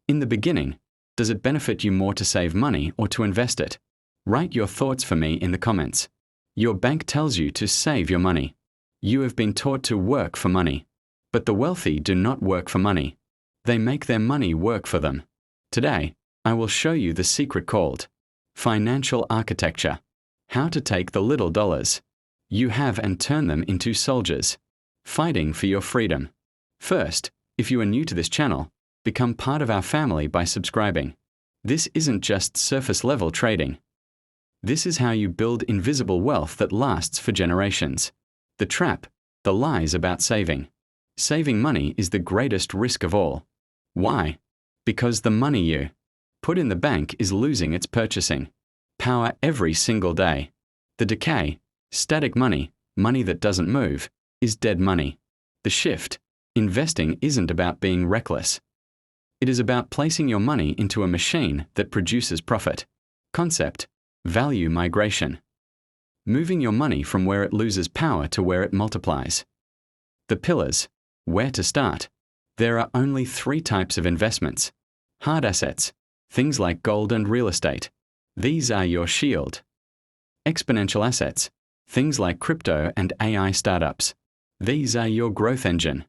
In the beginning, does it benefit you more to save money or to invest it? Write your thoughts for me in the comments. Your bank tells you to save your money. You have been taught to work for money. But the wealthy do not work for money. They make their money work for them. Today, I will show you the secret called financial architecture. How to take the little dollars you have and turn them into soldiers, fighting for your freedom. First, if you are new to this channel, become part of our family by subscribing. This isn't just surface-level trading. This is how you build invisible wealth that lasts for generations. The trap, the lies about saving. Saving money is the greatest risk of all. Why? Because the money you put in the bank is losing its purchasing power every single day. The decay, static money, money that doesn't move, is dead money. The shift, investing isn't about being reckless. It is about placing your money into a machine that produces profit. Concept, value migration. Moving your money from where it loses power to where it multiplies. The pillars, where to start. There are only 3 types of investments. Hard assets, things like gold and real estate. These are your shield. Exponential assets, things like crypto and AI startups. These are your growth engine.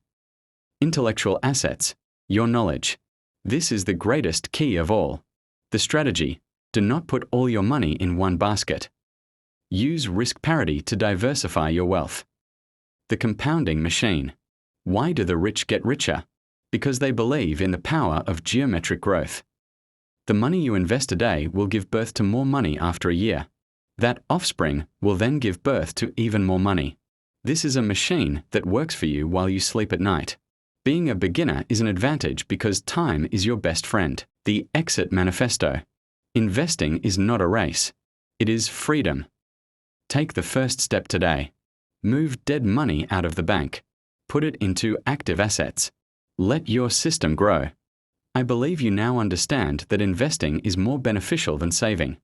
Intellectual assets, your knowledge. This is the greatest key of all. The strategy, do not put all your money in one basket. Use risk parity to diversify your wealth. The compounding machine. Why do the rich get richer? Because they believe in the power of geometric growth. The money you invest today will give birth to more money after a year. That offspring will then give birth to even more money. This is a machine that works for you while you sleep at night. Being a beginner is an advantage because time is your best friend. The exit manifesto. Investing is not a race. It is freedom. Take the first step today. Move dead money out of the bank. Put it into active assets. Let your system grow. I believe you now understand that investing is more beneficial than saving.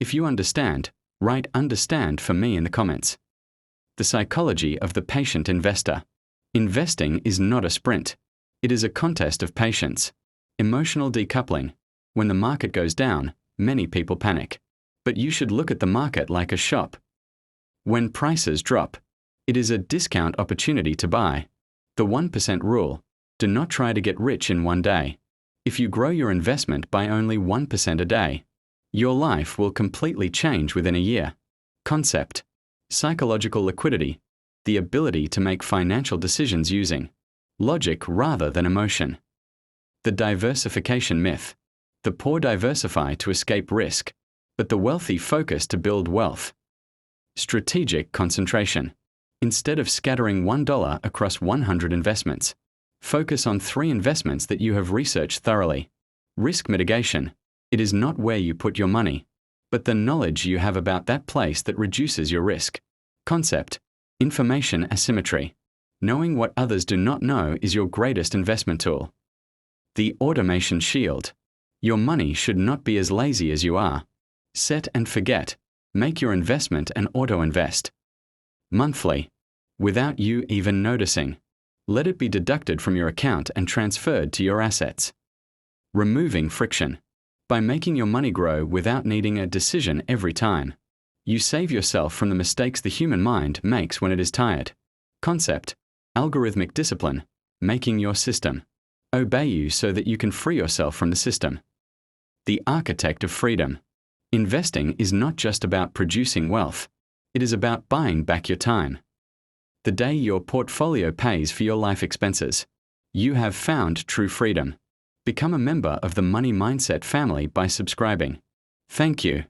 If you understand, write understand for me in the comments. The psychology of the patient investor. Investing is not a sprint. It is a contest of patience. Emotional decoupling. When the market goes down, many people panic. But you should look at the market like a shop. When prices drop, it is a discount opportunity to buy. The 1% rule. Do not try to get rich in one day. If you grow your investment by only 1% a day, your life will completely change within a year. Concept. Psychological liquidity. The ability to make financial decisions using logic rather than emotion. The diversification myth. The poor diversify to escape risk, but the wealthy focus to build wealth. Strategic concentration. Instead of scattering $1 across 100 investments, focus on 3 investments that you have researched thoroughly. Risk mitigation. It is not where you put your money, but the knowledge you have about that place that reduces your risk. Concept. Information asymmetry. Knowing what others do not know is your greatest investment tool. The automation shield. Your money should not be as lazy as you are. Set and forget. Make your investment and auto-invest. Monthly. Without you even noticing. Let it be deducted from your account and transferred to your assets. Removing friction. By making your money grow without needing a decision every time, you save yourself from the mistakes the human mind makes when it is tired. Concept. Algorithmic discipline. Making your system obey you so that you can free yourself from the system. The architect of freedom. Investing is not just about producing wealth. It is about buying back your time. The day your portfolio pays for your life expenses, you have found true freedom. Become a member of the Money Mindset family by subscribing. Thank you.